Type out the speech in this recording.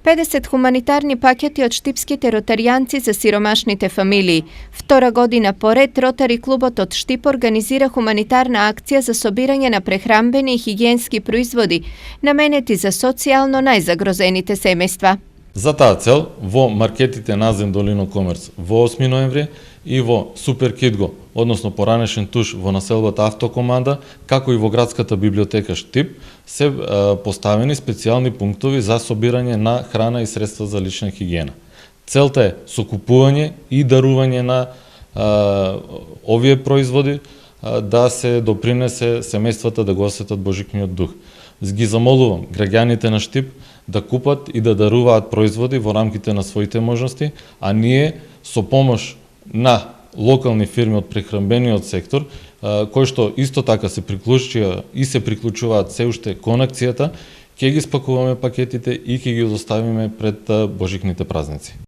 50 humanitarni paketi od Štipskите Rotarijanci za siromašните фамилии. Втора година поред Ротари клубот од Štip организира хуманитарна акција за собирање на прехранбени и хигиенски производи, наменети за социјално најзагрозените семејства. За таа цел, во маркетите Назем Долино Комерц во 8 ноември и во Супер Кидго, односно поранешен туш во населбата Автокоманда, како и во градската библиотека Štip, се поставени специјални пунктови за собирање на храна и средства за лична хигиена. Целта е сокупување и дарување на овие производи да се допринесе семејствата да го осетат Божикниот дух. Ги замолувам граѓаните на Štip да купат и да даруваат производи во рамките на своите можности, а ние со помош на локални фирми од прехранбениот сектор, кои што исто така се приклучија и се приклучуваат се уште кон акцијата, ќе ги спакуваме пакетите и ќе ги доставиме пред Божикните празници.